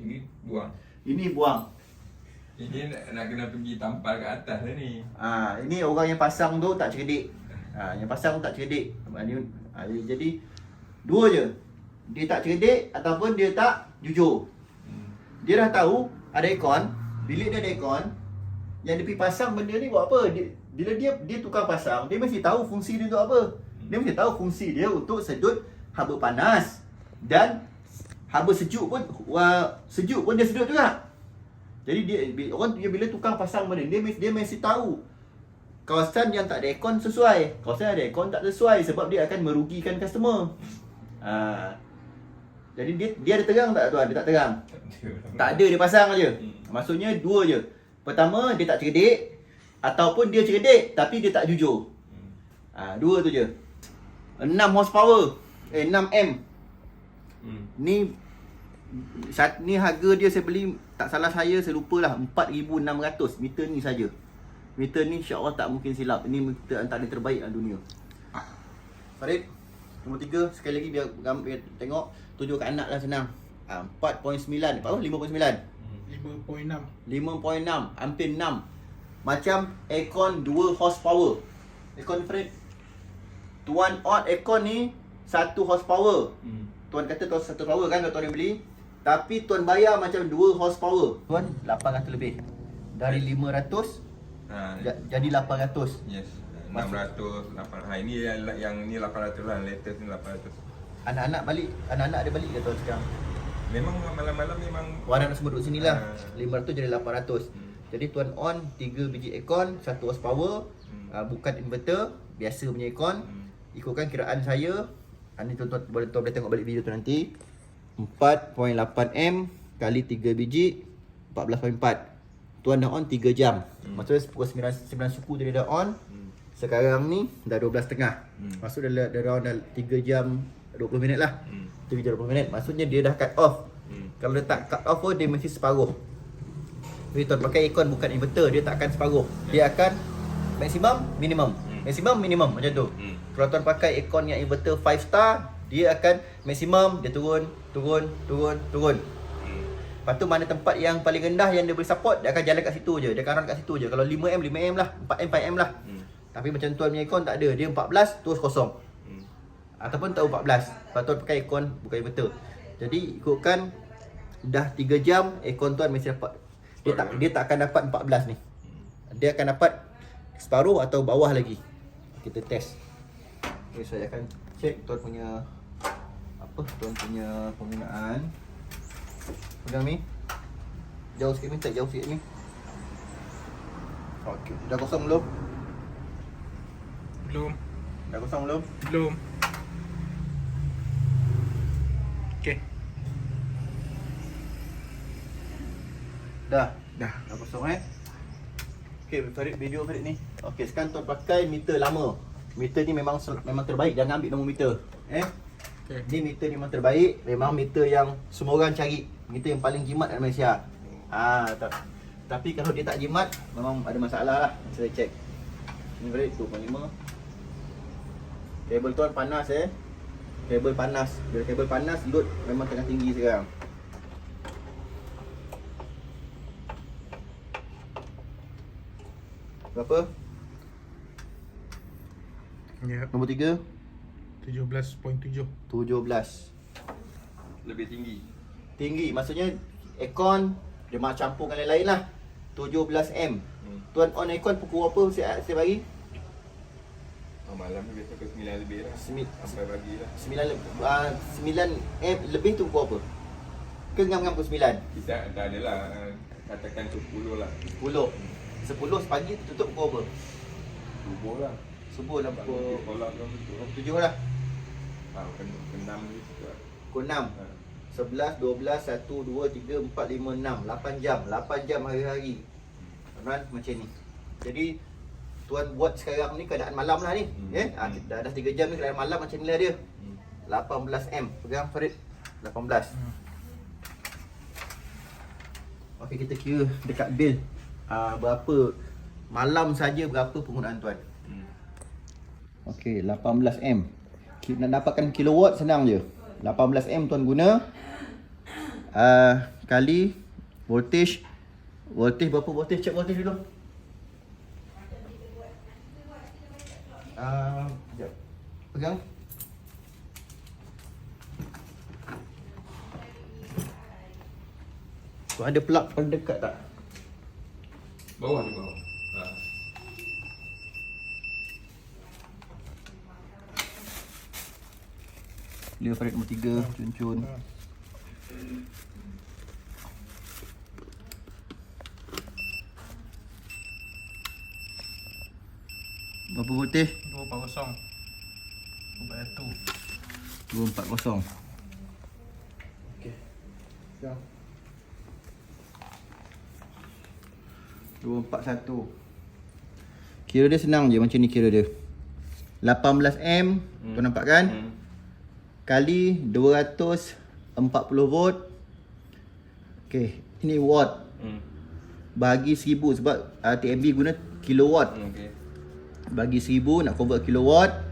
Ini buang. Ini buang. Ini nak kena pergi tampal ke atas lah ni. Ini orang yang pasang tu tak cerdik. Yang pasang tu tak cerdik. Jadi dua je. Dia tak cerdik ataupun dia tak jujur. Dia dah tahu ada aircon, bilik dia ada aircon. Yang dia pergi pasang benda ni buat apa? Bila dia tukang pasang, dia mesti tahu fungsi dia untuk apa. Dia mesti tahu fungsi dia untuk sedut haba panas. Dan haba sejuk pun dia sedut juga. Jadi bila tukang pasang benda, dia mesti tahu kawasan yang tak ada aircon sesuai, kawasan yang ada aircon tak sesuai, sebab dia akan merugikan customer. Jadi dia ada terang tak tuan? Dia tak terang. Tak ada, dia pasang aja. Maksudnya dua je. Pertama, dia tak cerdik, ataupun dia cerdik tapi dia tak jujur. Dua tu je. 6 horsepower, 6 M. Ni harga dia saya beli, tak salah saya lupa lah, 4,600 meter ni saja. Meter ni insya-Allah tak mungkin silap. Ini meter antara terbaik dalam dunia. Farid, nombor 3 sekali lagi biar tengok, tunjuk kat anak lah senang. 4.9, apa? 5.9. 5.6. 5.6, hampir 6. Macam aircon 2 horsepower. Aircon Farid, tuan on aircon ni 1 horsepower. Tuan kata tuan 1 horsepower kan kalau tuan beli. Tapi tuan bayar macam 2 horsepower. Tuan 800 lebih. Dari 500 jadi 800. Yes. 600, 800. Ini yang ni 800 lah, latest ni 800. Anak-anak ada balik ke tuan sekarang? Memang malam-malam memang Warna nak semua duduk sini lah. 500 jadi 800. Jadi tuan on 3 biji aircon, 1 horsepower. Bukan inverter, biasa punya aircon. Ikutkan kiraan saya. Ini tuan-tuan boleh tengok balik video tu nanti. 4.8 M kali 3 biji 14.4. Tuan dah on 3 jam. Maksudnya pukul 9 suku dia dah on. Sekarang ni dah 12.30. Maksud dah 3 jam 20 minit lah. 3 jam 20 minit. Maksudnya dia dah cut off. Kalau dia tak cut off pun dia mesti separuh. Jadi tuan pakai aircon bukan inverter, dia tak akan separuh. Dia akan maksimum minimum. Maksimum minimum macam tu. Kalau tuan pakai aircon yang inverter 5 star, dia akan maksimum, dia turun. Lepas tu mana tempat yang paling rendah yang dia boleh support, dia akan jalan kat situ je. Dia akan run kat situ je. Kalau 5M, 5M lah. 4M, 4M lah. Tapi macam tuan punya aircon tak ada. Dia 14 terus kosong. Ataupun tak 14. Lepas tuan pakai aircon bukan inverter. Jadi ikutkan dah 3 jam aircon tuan mesti dapat. Dia tak akan dapat 14 ni. Dia akan dapat separuh atau bawah lagi. Kita test. Okay, saya akan check tuan punya tuan punya penggunaan. Pegang ni. Jauh sikit ni, jauh sikit ni. Okey, dah kosong belum? Belum. Dah kosong belum? Belum. Okey. Dah kosong Okey, Farid, video Farid ni. Okey, sekarang tuan pakai meter lama. Meter ni memang terbaik, jangan ambil nombor meter. Okay. Ni meter ni memang terbaik, memang meter yang semua orang cari. Meter yang paling jimat dalam Malaysia. Tapi kalau dia tak jimat, memang ada masalah lah. Saya cek. Ni Farid 2.5. Kabel tuan panas Kabel panas. Bila kabel panas, load memang tengah tinggi sekarang. Berapa? Ya. Nombor 3 17.7. 17. lebih tinggi. Tinggi, maksudnya aircon dia macam campur dengan lain-lain lah. 17M. Tuan on aircon pukul apa saya bagi? Malam ni biasa ke 9 lebih lah. Sampai pagi lah. 9M lebih tu pukul apa? Ke ngam-ngam pukul 9? Kita tak adalah, katakan 10 lah. 10. 10 sepagi tutup pukul apa? Subuh lah. Subuh lah pukul Sekolah kan betul. 7 lah. Ke 6 ni juga. Pukul 6. 11, 12, 1, 2, 3, 4, 5, 6. 8 jam. 8 jam hari-hari. Run macam ni. Jadi tuan buat sekarang ni keadaan malam lah ni. Dah 3 jam ni keadaan malam macam ni lah dia. 18M. Pegang Farid. 18. Okey, kita kira dekat bil. Berapa malam saja berapa penggunaan tuan. Okey, 18M. Nak dapatkan kilowatt senang je. 18M tuan guna. kali voltage. Voltage berapa voltage? Cek voltage dulu. Sekejap. Pegang. Tu ada plug paling dekat tak? Bawah ni bawah. Dia Farid nombor 3, cun-cun. Berapa voltage? 240. 240. Okey. Sekarang 241. Kira dia senang je macam ni kira dia. 18 M, kau nampak kan? Kali 240 volt. Okey, ini watt. Bagi 1000 sebab TMB guna kilowatt. Okey. Bagi 1000 nak convert kilowatt.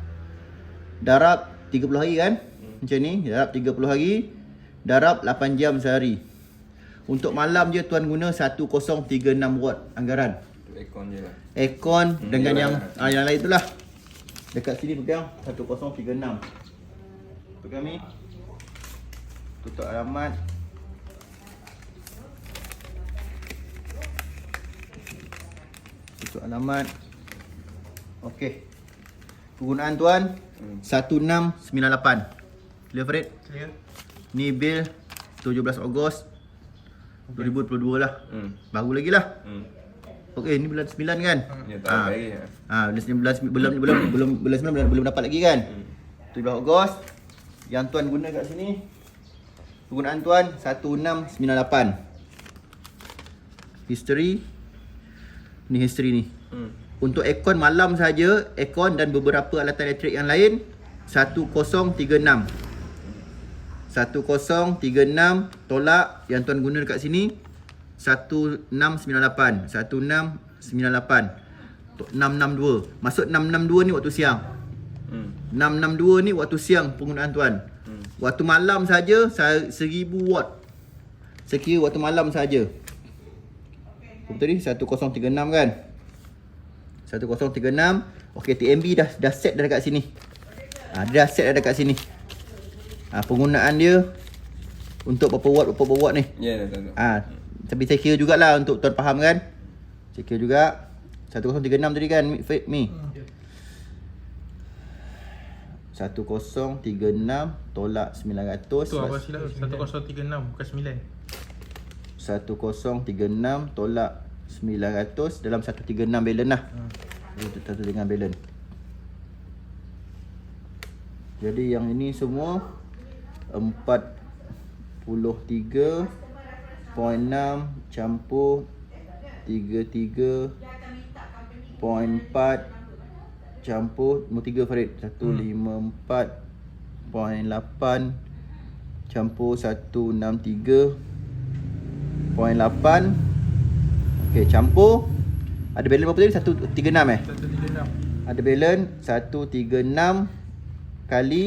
Darab 30 hari kan? Macam ni, darab 30 hari. Darab 8 jam sehari. Untuk malam je tuan guna 1036 watt anggaran. Aircon je lah. Aircon dengan yang lah. yang lain tu lah. Dekat sini pegang 1036. Pegang ni. Tutup alamat. Tutup alamat. Okey. Penggunaan tuan 1698. Clear Farid? Clear. Ni bil 17 Ogos 2022 lah. Baru lagi lah. Okey, ni bulan 9 kan? Ya, tak lagi. Bulan 9 belum dapat lagi kan? 17 Ogos. Yang tuan guna kat sini penggunaan tuan 1698. History. Ni history ni. Untuk aircon malam saja, aircon dan beberapa alatan elektrik yang lain 1036. 1036 tolak yang tuan guna dekat sini 1698. 1698. 662. Maksud 662 ni waktu siang. 662 ni waktu siang penggunaan tuan. Waktu malam saja 1000 watt. Sekira waktu malam saja. Apa tadi? 1036 kan? 1036. Okey, TMB dah set dah dekat sini. Dia dah set dah dekat sini. Penggunaan dia untuk berapa watt ni. Ya, dah tahu. Tapi saya kira jugalah untuk tuan faham kan. Saya kira juga 1036 tadi kan Mi. 1036 tolak 900. Tu apa silap? 1036 bukan 9. 1036 tolak 900 dalam 136 balance lah. Satu dengan balance. Jadi yang ini semua 43.6 campur 33.4 campur nombor 3 Farid 154.8 campur 163.8. Okey, campur ada balance berapa tadi? 136 136. Ada balance 136 kali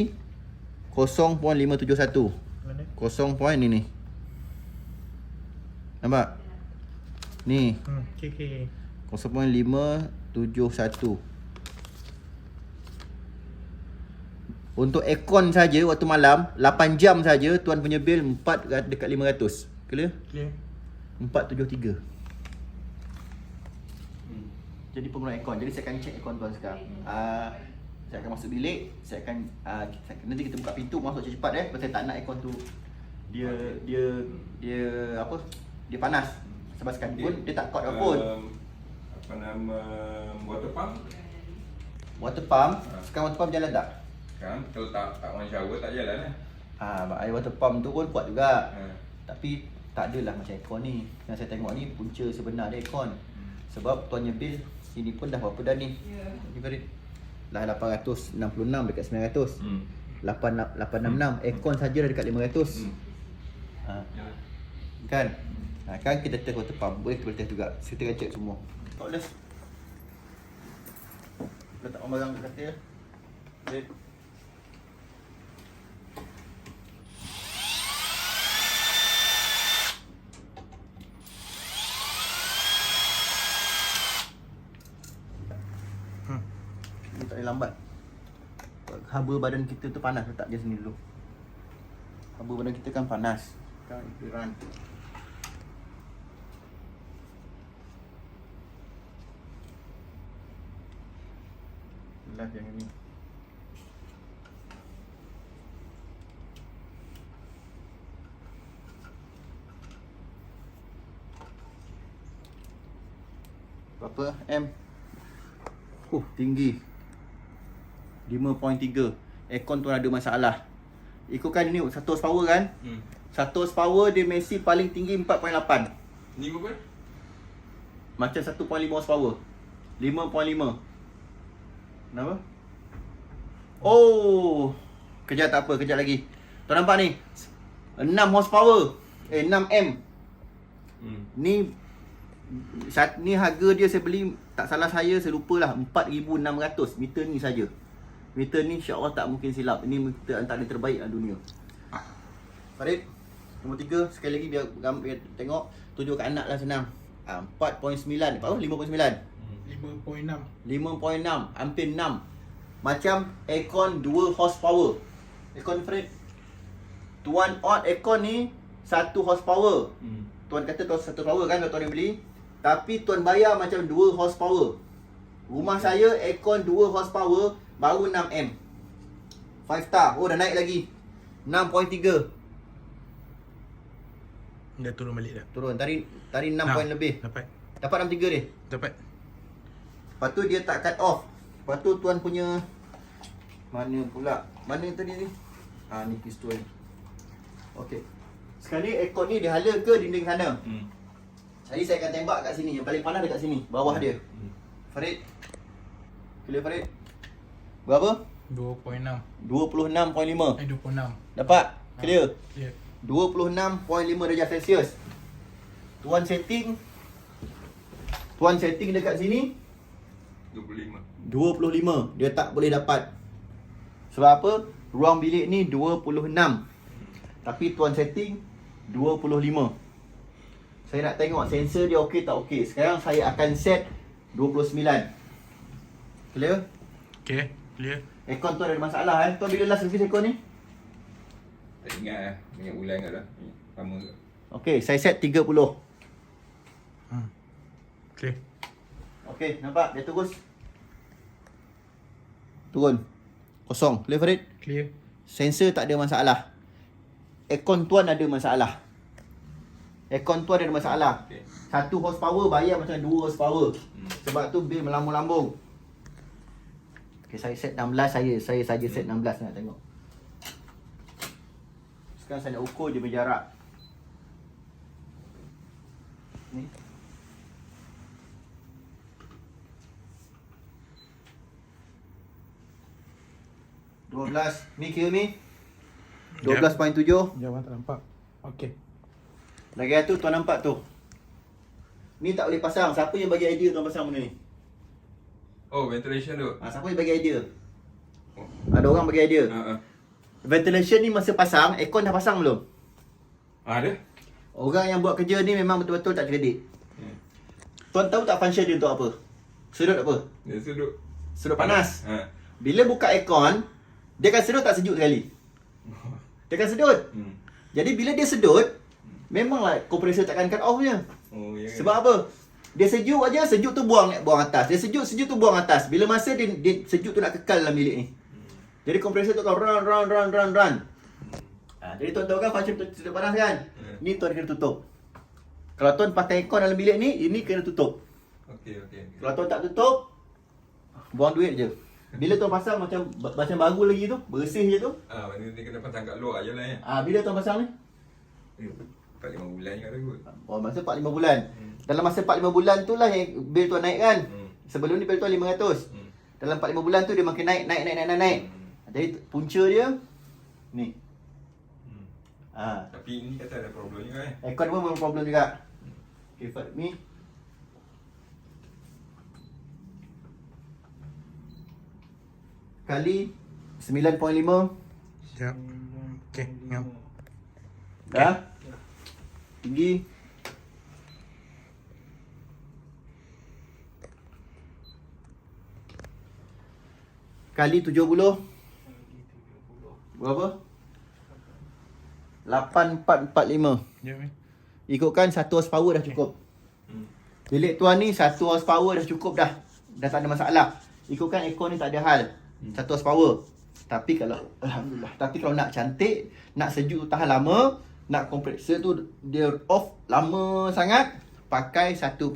0.571. Mana? 0. Ni. Nampak? Ni Okay. 0.571. Untuk aircon saja waktu malam 8 jam saja tuan punya bil 4 dekat 500. Clear? Clear. 473. Jadi penggunaan aircon. Jadi saya akan check aircon tuan sekarang. Saya akan masuk bilik, saya akan nanti kita buka pintu masuk cepat pasal saya tak nak aircon tu dia apa? Dia panas. Sebab sekarang pun dia tak cut pun. Apa nama water pump? Water pump, sekarang water pump jalan tak? Sekarang kalau tak on shower tak jalan lah. Air water pump tu pun kuat juga. Tapi tak adalah macam aircon ni. Yang saya tengok ni punca sebenar dia aircon. Sebab tuannya bil sini pun dah berapa dah ni? Ni Farid. Dah 866 dekat 900. 866 aircon saja dah dekat 500. Kan? Kan kita test water pump. Boleh kita test juga. Kita akan check semua. Topless. Letak barang kat katil. Baik. boleh lambat. Haba badan kita tu panas, letak dia sini dulu. Haba badan kita kan panas. Kan run. Live yang ini. Berapa M? Tinggi 5.3. Aircon tu ada masalah. Ikutkan ni 100 horsepower kan? 100 horsepower dia Messi paling tinggi 4.8. Ni berapa? Macam 1.5 horsepower. 5.5. Kenapa? Oh, kejap tak apa, kejap lagi. Tuan nampak ni? 6 horsepower. 6 M. Ni harga dia saya beli, tak salah saya lupalah, 4,600 meter ni saja. Meter ni insya-Allah tak mungkin silap. Ini meter antara terbaik dalam dunia. Farid, nombor 3 sekali lagi biar tengok, tunjuk kat anak lah senang. 4.9, apa? 5.9. 5.6. 5.6, hampir 6. Macam aircon 2 horsepower. Aircon Farid. Tuan on aircon ni 1 horsepower. Tuan kata tuan 1 horsepower kan kalau tuan yang beli. Tapi tuan bayar macam 2 horsepower. Rumah saya aircon 2 horsepower baru 6M. 5 star. Oh dah naik lagi. 6.3. Dah turun balik dah. Turun. Tadi 6 point lebih. Dapat. Dapat 63 dia. Dapat. Lepas tu dia tak cut off. Lepas tu tuan punya mana pula? Mana tadi ni? Ni pistol ni. Okey. Sekarang ni aircon ni dia hala ke dinding sana? Jadi saya akan tembak kat sini. Yang paling panas dekat sini, bawah dia. Farid. Clear Farid. Berapa? 2.6. 26.5. 26. Dapat? Clear? Clear. 26.5 darjah Celsius. Tuan setting dekat sini 25. Dia tak boleh dapat. Sebab apa? Ruang bilik ni 26. Tapi tuan setting 25. Saya nak tengok sensor dia okey tak okey. Sekarang saya akan set 29. Clear? Okay, clear. Aircon tu ada masalah kan? Tuan bila last service aircon ni? Tak ingat lah. Banyak bulan kat dah. Lama ke? Okey, saya set 30. Clear. Okey, nampak? Dia terus turun. Kosong. Clear Farid? Clear. Sensor tak ada masalah. Aircon tuan ada masalah. Aircon tuan ada masalah. Okay. 1 horsepower bayar macam 2 horsepower. Sebab tu bil melambung-lambung. Okey, saya set 16 saya saja set 16 nak tengok. Sekarang saya nak ukur dia berjarak. Ni. Ni kira ni 12.7. Jauh tak nampak. Okay. Lagi tu tuan nampak tu. Ni tak boleh pasang. Siapa yang bagi idea tuan pasang benda ni? Oh, ventilation tu. Siapa yang bagi idea? Oh. Ada orang bagi idea. Ha. Ventilation ni masa pasang, aircon dah pasang belum? Ada? Orang yang buat kerja ni memang betul-betul tak cerdik. Tuan tahu tak function dia untuk apa? Sedut apa? Dia sedut. Sedut panas. Ha. Bila buka aircon, dia akan sedut tak sejuk sekali? Dia akan sedut. Jadi bila dia sedut, memanglah kompresor takkan cut off je. Oh, ya. Sebab apa? Dia sejuk aja, sejuk tu buang atas. Dia sejuk tu buang atas. Bila masa dia sejuk tu nak kekal dalam bilik ni. Jadi kompresor tu akan run. Jadi tuan tahu kan function sedut panas kan? Ni tuan kena tutup. Kalau tuan pakai aircon dalam bilik ni, ini kena tutup. Okey. Kalau tuan tak tutup, buang duit je. Bila tuan pasang macam baru lagi tu, bersih je tu. Maknanya dia kena pasang kat luar je lah ya. Bila tuan pasang ni? 4-5 bulan je kata kot. Masa 4-5 bulan. Dalam masa 4-5 bulan tu lah yang bil tuan naik kan. Sebelum ni bil tuan 500. Dalam 4-5 bulan tu dia makin naik. Jadi punca dia ni. Tapi ini kata ada problem juga Aircon pun problem juga. Okay, Fat, ni kali 9.5. Sekejap. Okay, ngam. Dah? Tinggi. kali 70 berapa? 8445. Jap ni. Ikutkan 1 horsepower dah cukup. Bilik tuan ni 1 horsepower dah cukup dah. Dah tak ada masalah. Ikutkan aircon ni tak ada hal. 1 horsepower. Tapi kalau alhamdulillah, tapi kalau nak cantik, nak sejuk tahan lama, nak kompresor tu dia off lama sangat, pakai 1.5.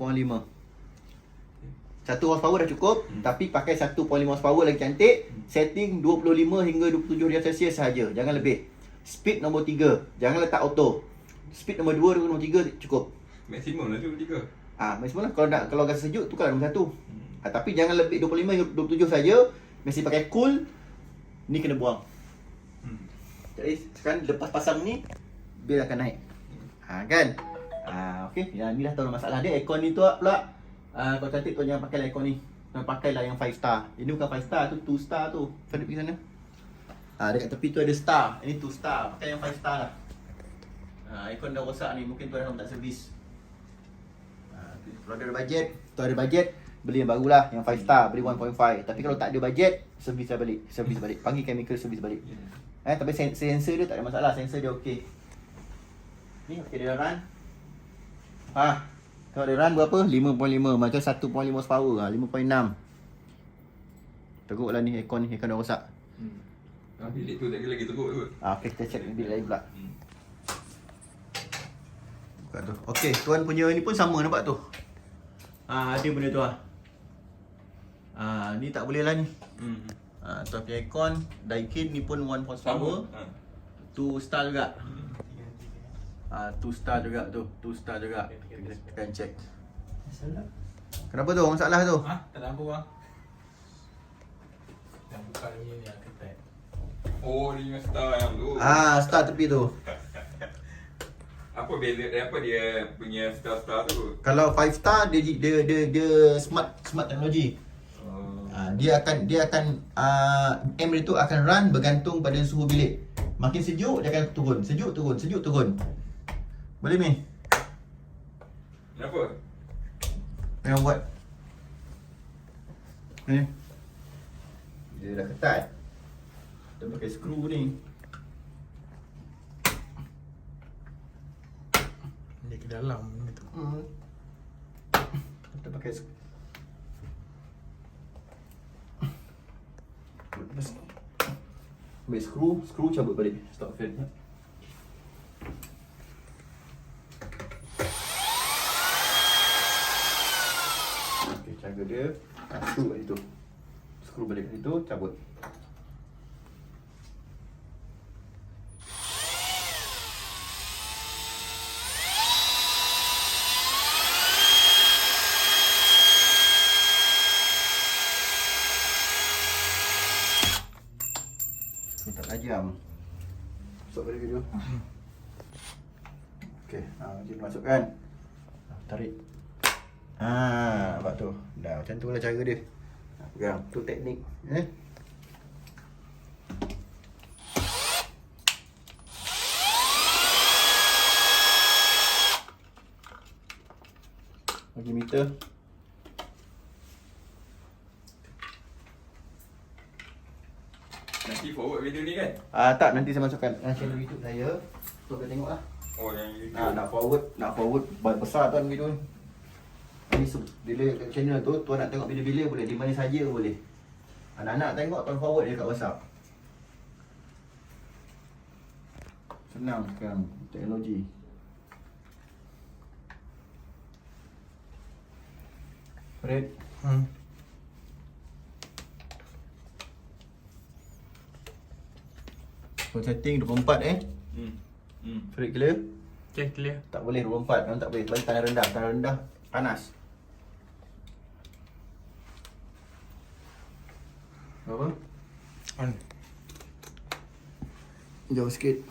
1 horsepower dah cukup, tapi pakai 1.5 horsepower lagi cantik. Setting 25 hingga 27 darjah Celsius sahaja, jangan lebih. Speed nombor 3, jangan letak auto. Speed nombor 2 dan nombor 3 cukup. Maksimum lah tu 3. Maksimum lah. Kalau rasa sejuk tukar nombor 1. Tapi jangan lebih 25 hingga 27 saja. Mesti pakai cool. Ni kena buang. Jadi sekarang lepas pasang ni, bil akan naik. Kan? Okey, yang ni dah tahu masalah dia. Aircon ni tu pula, kalau cantik tu jangan pakai aircon ni. Pakailah yang 5 star. Ini bukan 5 star, tu 2 star tu. Fadil pergi sana. Dekat tepi tu ada star. Ini 2 star. Pakai yang 5 star lah. Aircon dah rosak ni, mungkin tuan tak servis. Kalau ada bajet, tu ada bajet, beli yang barulah, yang 5 star, beli 1.5. Tapi kalau tak ada bajet, servis balik. Panggil chemical servis balik. Tapi sensor dia tak ada masalah, sensor dia okey. Ni okey dia run. Kalau dia run berapa? 5.5, macam 1.5 horsepower, 5.6. Teruklah ni aircon dah rosak. Bilik tu tak lagi teruk tu. Okey, kita check bilik lain pula. Buka tu. Okey, tuan punya ni pun sama nampak tu. Ada benda tu ni tak boleh lah ni. Tuan punya aircon, Daikin ni pun 1 horsepower. 2 star juga. 2 star juga tu. 2 star juga. Kita akan check. Kenapa tu? Masalah tu? Tak ada apa bang. Yang buka ni yang ketat. Oh, ni star yang tu. Star tepi tu. Apa beza dia punya star tu? Kalau 5 star dia smart teknologi. Dia akan M dia tu akan run bergantung pada suhu bilik. Makin sejuk dia akan turun, sejuk turun. Boleh ni? Kenapa? Yang buat ni. Dia dah ketat. Kita pakai skru ni. Dia ke dalam gitu. Kita pakai skru. Ambil skru cabut balik. Stop fan. Okey, jaga dia. Skru kat situ. Skru balik kat situ, cabut. Tak tajam. Masuk balik video. Okey, dia masukkan. Tarik. Nampak tu. Dah macam tu lah cara dia. Pegang. Tu teknik. Bagi meter. Nanti forward video ni kan? Tak, nanti saya masukkan channel YouTube saya. Tu boleh tengok lah. Oh, yang YouTube. Nak forward besar tuan video ni. Ni bila channel tu tuan nak tengok bila-bila boleh, di mana saja boleh. Anak-anak tengok tuan forward je kat WhatsApp. Senang sekarang teknologi. Red. Full setting 24 Fred clear? Okay, clear. Tak boleh 24, memang tak boleh. Bagi tanah rendah panas. Berapa? On. Jauh sikit.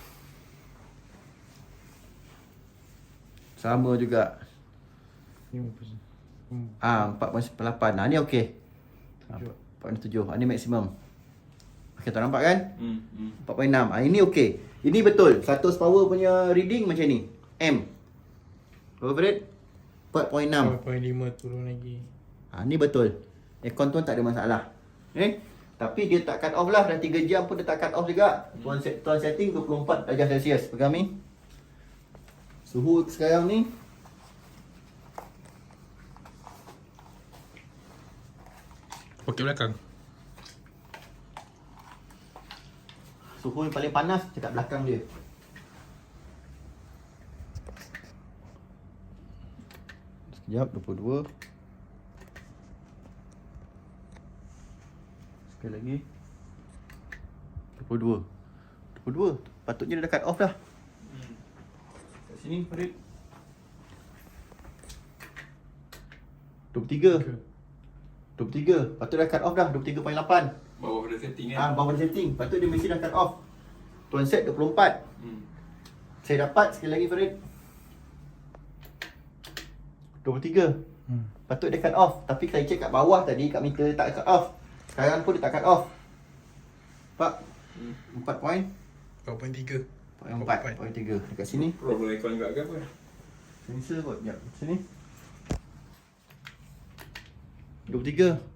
Sama juga. 4.8. Ni okey. 4.7. Ni maksimum. Okey, tak nampak kan? 4.6. Ini okey. Ini betul. 1 horsepower punya reading macam ni. M. Berapa Fred? 4.6. 4.5 turun lagi. Ni betul. Aircon tuan tak ada masalah. Tapi dia tak cut off lah. Dah 3 jam pun dia tak cut off juga. Tuan setting 24 darjah Celsius. Pegang ni. Suhu sekarang ni Okey belakang. suhu yang paling panas dekat belakang dia. Sekejap, 22. Sekali lagi. 22. 22. Patutnya dia dah cut off dah. Kat sini, Farid. 23. 23. Patut dah cut off dah. 23.8. Bawah pada setting kan? Bawah setting. Patut dia mesti dah cut off. Tuan set 24. Saya dapat sekali lagi, Farid. 23. Patut dia cut off. Tapi saya check kat bawah tadi, kat meter dia tak cut off. Sekarang pun dia tak cut off. Pak, 4 point. 4.3. 4.3. Dekat sini. Problem aircon juga ke apa? Sensor kot. Sekejap. Sini. 23.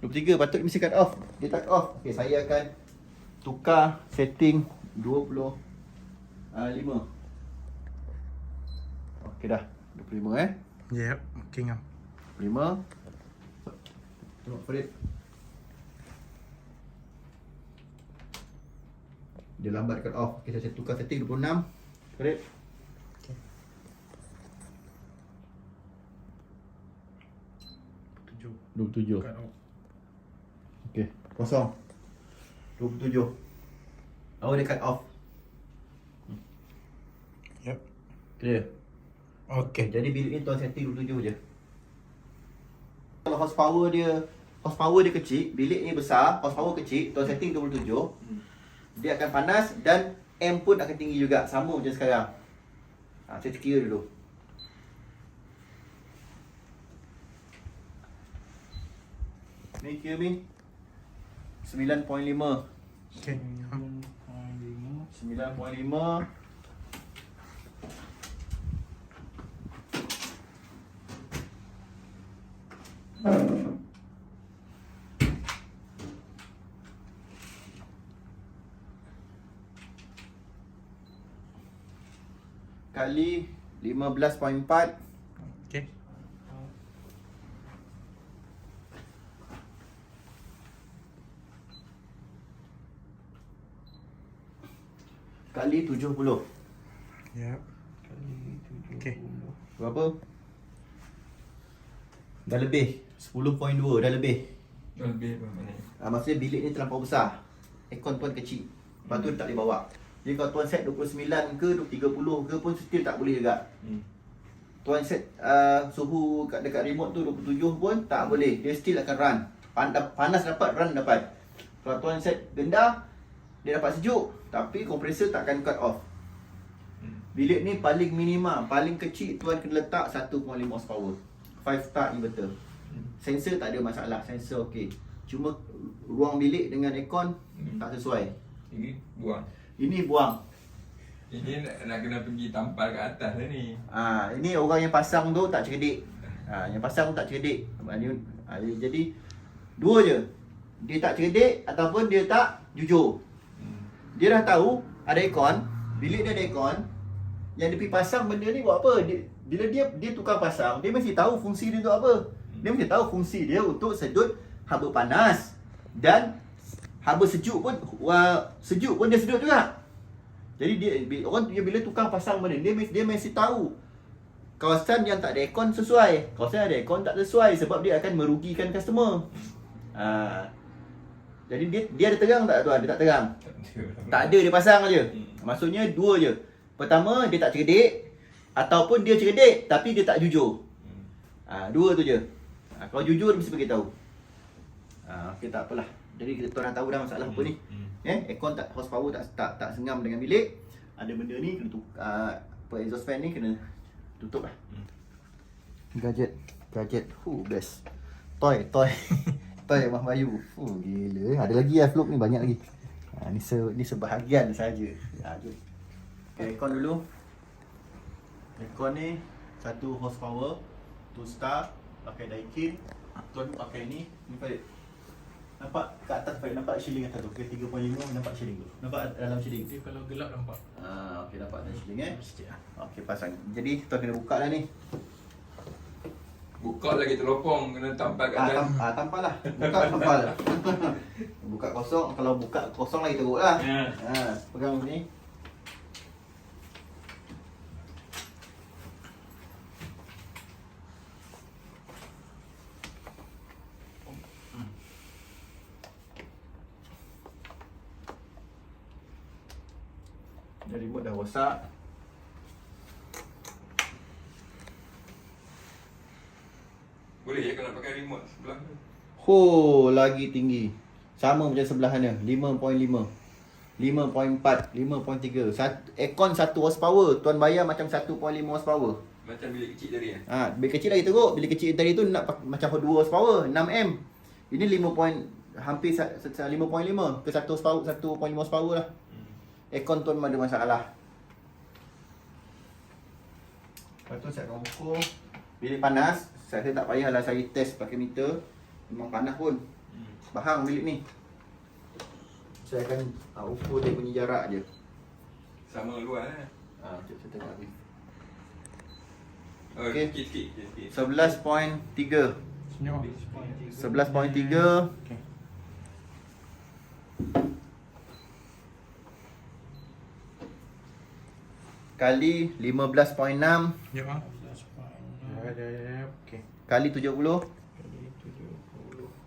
23 patut dia mesti cut off. Dia tak cut off. Okey, saya akan tukar setting 25. Okey dah. 25 Yep, okey ngam. 5. Tengok Farid. Dia lambat cut off. Okey, saya tukar setting 26. Farid. Okey. 27. Cut off. Okey, kosong. 27. Oh, dia cut off. Yep. Clear. Okey. Jadi bilik ni tuan setting 27 je. Kalau horsepower dia kecil, bilik ni besar, horsepower kecil, tuan setting 27. Dia akan panas dan M pun akan tinggi juga, sama macam sekarang. Saya kira dulu. Ni kira ni 9.5. Okey. 9.5. Kali 15.4. Okey. Kali 70. Yep. Okey. Berapa? Dah lebih. 10.2 dah lebih. Dah lebih apa maknanya? Maksudnya bilik ni terlampau besar. Aircon tuan kecil. Lepas tu tak boleh bawa. Jadi kalau tuan set 29 ke 30 ke pun still tak boleh juga. Tuan set suhu dekat remote tu 27 pun tak boleh. Dia still akan run. Panas dapat, run dapat. Kalau tuan set rendah, dia dapat sejuk. Tapi kompresor tak akan cut off. Bilik ni paling minima, paling kecil tuan kena letak 1.5 horsepower. 5 star inverter. Sensor tak ada masalah, sensor okey. Cuma ruang bilik dengan aircon tak sesuai. Ini buang. Ini buang. Ini nak kena pergi tampal kat atas lah ni. Ini orang yang pasang tu tak cerdik. Yang pasang tu tak cerdik. Jadi dua je. Dia tak cerdik ataupun dia tak jujur. Dia dah tahu ada aircon, bilik dia ada aircon. Yang dia pergi pasang benda ni buat apa? Bila dia tukar pasang, dia mesti tahu fungsi dia untuk apa. Dia mesti tahu fungsi dia untuk sedut haba panas dan haba sejuk pun dia sedut juga. Jadi orang bila tukang pasang benda dia mesti tahu kawasan yang tak ada aircon sesuai, kawasan yang ada aircon tak sesuai sebab dia akan merugikan customer. Jadi dia ada terang tak tuan? Dia tak terang. Tak ada, dia pasang aja. Maksudnya dua je. Pertama, dia tak cerdik ataupun dia cerdik tapi dia tak jujur. Dua tu je. Kalau jujur dia mesti beritahu. Okey, tak apalah. Jadi kita tuan dah tahu dah masalah apa ni. Aircon tak horsepower tak sengam dengan bilik. Ada benda ni kena exhaust fan ni kena tutup lah. Gadget. Best. Toy. Toy Mak Bayu. Gila. Ada lagi lah vlog ni, banyak lagi. Ni sebahagian saja. Jom. Okay, aircon dulu. Aircon ni 1 horsepower, 2 star, pakai Daikin. Tuan pakai ni Farid. Nampak kat atas balik, nampak shilling atas tu. Okey, 3.5 nampak shilling tu. Nampak dalam shilling. Dia kalau gelap nampak. Okey, nampak dalam shilling Sikit lah. Okey, pasang. Jadi tuan kena buka dah ni. Buka lagi terlopong, kena tampal kat atas. Tampal lah. Buka tampal. Buka kosong, kalau buka kosong lagi teruk lah. Ya. Pegang ni. Jadi remote dah rosak. Boleh ya kalau pakai remote sebelah tu. Lagi tinggi. Sama macam sebelah sana, 5.5. 5.4, 5.3. Aircon 1 horsepower, tuan bayar macam 1.5 horsepower. Macam bilik kecil tadi Bilik kecil lagi teruk. Bilik kecil tadi tu nak macam 2 horsepower, 6M. Ini 5. Hampir 5.5 ke 1 horsepower, 1.5 horsepower lah. Aircon tuan memang ada masalah. Lepas tu saya akan ukur. Bilik panas, saya tak payahlah saya test pakai meter. Memang panas pun. Bahang bilik ni. Saya akan ukur dia punya jarak je. Sama luar lah. Sekejap saya tengok lagi. Okey, Okey. sikit. 11.3. Senyum. 11.3 Okay. kali 15.6 Sekejap ah. Okay. kali 70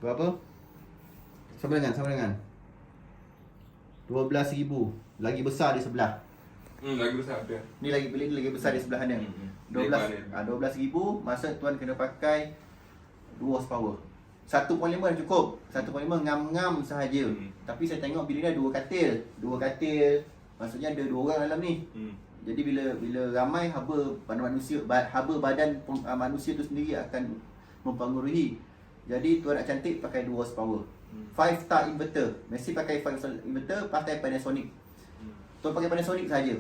berapa? Sama dengan 12,000. Lagi besar di sebelah. Lagi besar dia. Ni lagi bilik ni lagi besar di sebelah sana. 12,000 masa tuan kena pakai 2 horsepower. 1.5 dah cukup. 1.5 ngam-ngam sahaja. Tapi saya tengok bilik ni ada 2 katil. 2 katil. Maksudnya ada 2 orang dalam ni. Jadi bila ramai haba badan manusia tu sendiri akan mempengaruhi. Jadi tuan nak cantik pakai 2 horsepower. 5 star inverter. Mesti pakai 5 star inverter, pakai Panasonic. Tuan pakai Panasonic saja.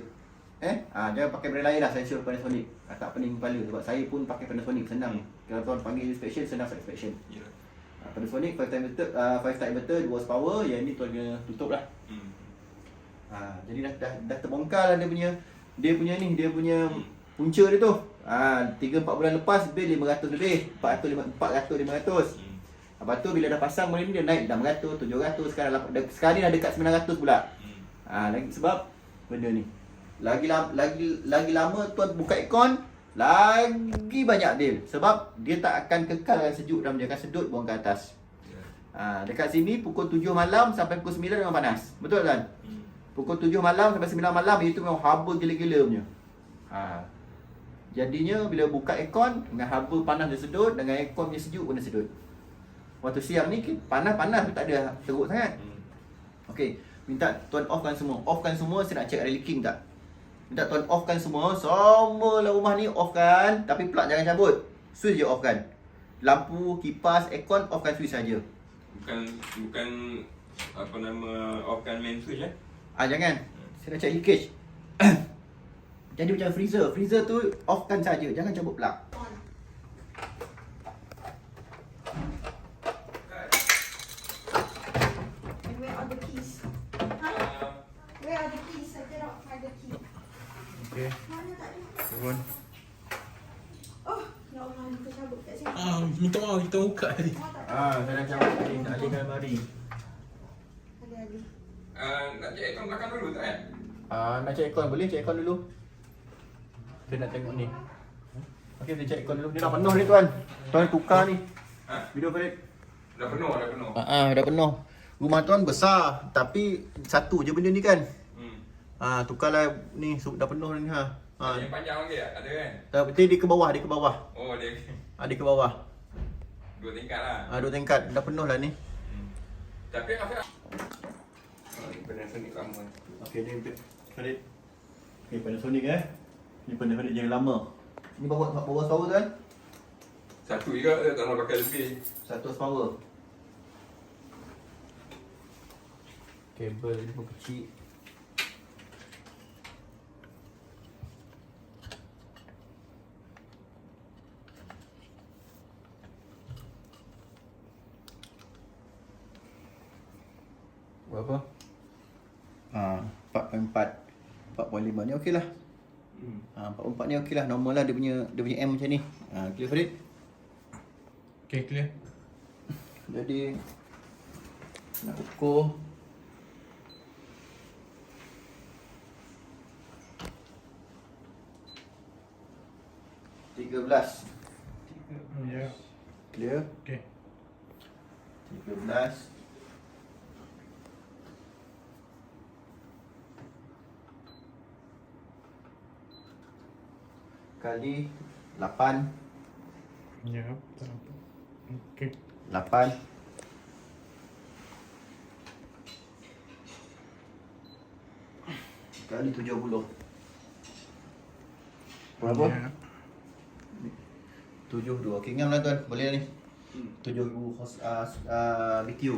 Jangan pakai brand lain lah, saya suruh Panasonic. Tak pening kepala sebab saya pun pakai Panasonic, senang. Kalau tuan panggil inspection, senang saya inspection. Ya. Panasonic 5 star inverter 2 horsepower, yang ni tuan kena tutup lah. Jadi dah terbongkar lah dia punya punca dia tu. 3-4 bulan lepas bil 500 lebih, 400-500. Lepas tu bila dah pasang benda ni dia naik 600, 700, sekarang ni dah dekat 900 pula. Lagi sebab benda ni. Lagi lama tuan buka aircon, lagi banyak deal. Sebab dia tak akan kekal dengan sejuk dalam, dia akan sedut buang ke atas. Dekat sini pukul 7 malam sampai pukul 9 memang panas. Betul kan? Pukul 7 malam sampai 9 malam itu memang haba gila-gila punya. Jadinya bila buka aircon dengan haba panas dia sedut, dengan aircon punya sejuk pun dia sedut. Waktu siang ni panas-panas tak ada teruk sangat. Okey, minta tuan offkan semua. Offkan semua, saya nak check ada leaking tak. Minta tuan offkan semua. Semua rumah ni offkan, tapi plug jangan cabut. Switch je offkan. Lampu, kipas, aircon offkan switch saja. Bukan apa nama offkan main switch Jangan. Saya nak check leakage. Jadi macam freezer. Freezer tu offkan saja, jangan cabut plug. Where are the keys? Where are the keys? I cannot find the key. Okay. Mana tak ada? Turun. Oh, ya Allah, kita cabut kat sini. Minta maaf kita buka tadi. Oh, tak ada. Saya dah cabut tadi, nak alihkan almari. Ada. nak check aircon belakang dulu tak kan? Nak check aircon, boleh check aircon dulu. Saya nak tengok ni. Okey, saya check aircon dulu. Ni dah penuh ni tuan. Tuan tukar ni. Video Farid. Dah penuh. Dah penuh. Rumah tuan besar, tapi satu je benda ni kan. Tukarlah ni, dah penuh ni Yang panjang lagi tak? Ada kan? Tapi dia ke bawah, Oh, dia Dia ke bawah. 2 tingkat lah. 2 tingkat, dah penuh lah ni. Tapi apa? Panasonic lama. Okey, ni Farid. Okey, Panasonic Ni Panasonic yang lama. Ni bawa horsepower tuan? Satu juga tak nak pakai lebih. 1 horsepower. Kabel ni pun kecil. berapa? 4.4 4.5 ni okey lah. 4.4 ni okey lah, normal lah dia punya M macam ni. Clear Farid? Okay, clear. Jadi nak ukur $13. Ya. Clear? Okay. 13 kali 8 Ya, tak nampak. Okay. 8 kali 70. Berapa? Ya. 72. Okey, ngam lah tuan. Boleh lah ni. 7000 BTU.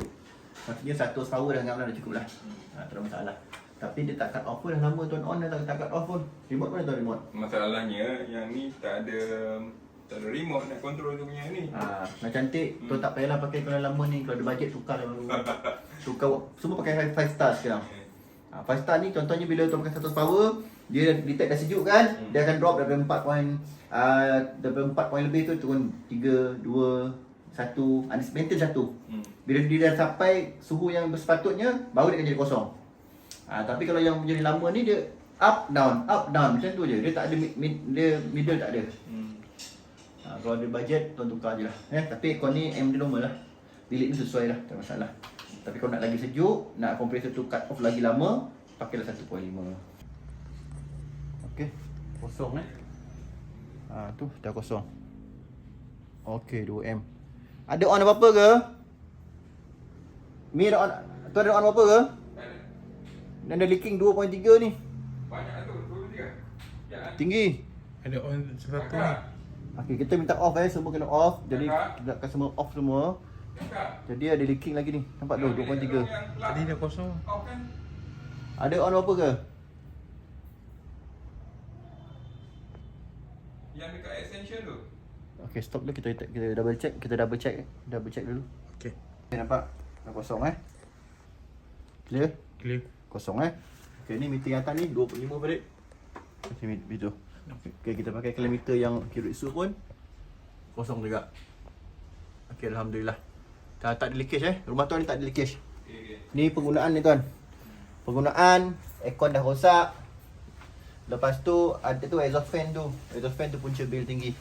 Maksudnya 1 horsepower dah ngam lah, dah cukup lah. Tak ada masalah. Tapi dia tak cut off pun dah lama tuan on dah tak cut off pun. Remote mana tuan remote? Masalahnya yang ni tak ada remote nak control tu punya ni. Nak cantik, tuan tak payahlah pakai kalau lama ni. Kalau ada bajet tukar lah. Tukar, semua pakai 5 star sekarang. 5 star ni contohnya bila tuan pakai 100 power, dia detect dah sejuk kan, dia akan drop daripada 4 point lebih tu turun 3, 2, 1, maintain 1. Bila dia dah sampai suhu yang sepatutnya, baru dia akan jadi kosong. Tapi kalau yang jadi lama ni dia up down macam tu je. Dia tak ada dia middle tak ada. Kalau ada budget tuan tukar je lah. Tapi aircon ni M dia normal lah. Bilik ni sesuai lah, tak masalah. Tapi kalau nak lagi sejuk, nak compressor tu cut off lagi lama, pakailah 1.5. Okey, kosong tu dah kosong. Okey, 2M. Ada on apa-apa ke? Mi ada on, tu ada on apa-apa ke? Dan ada leaking 2.3 ni. Banyak tu, 23. Ya. Tinggi. Ada on satu ni. Okey, kita minta off semua kena off. Jadi kita akan semua off semua. Jadi ada leaking lagi ni. Nampak tu 2.3. Tadi dah kosong. Off kan? Ada on apa ke? Yang dekat extension tu. Okey, stop dulu, kita double check, double check dulu. Okay. Okay, nampak? Dah kosong Clear? Clear. Kosong Okey, ni meter yang atas ni 25 Farid. Okey, meter. Okey, kita pakai kilometer yang Kiritsu pun kosong juga. Okey, alhamdulillah. Tak ada leakage Rumah tuan ni tak ada leakage. Okay. Ni penggunaan ni tuan. Penggunaan aircon dah rosak. Lepas tu ada tu exhaust fan tu. Exhaust fan tu punca bil tinggi.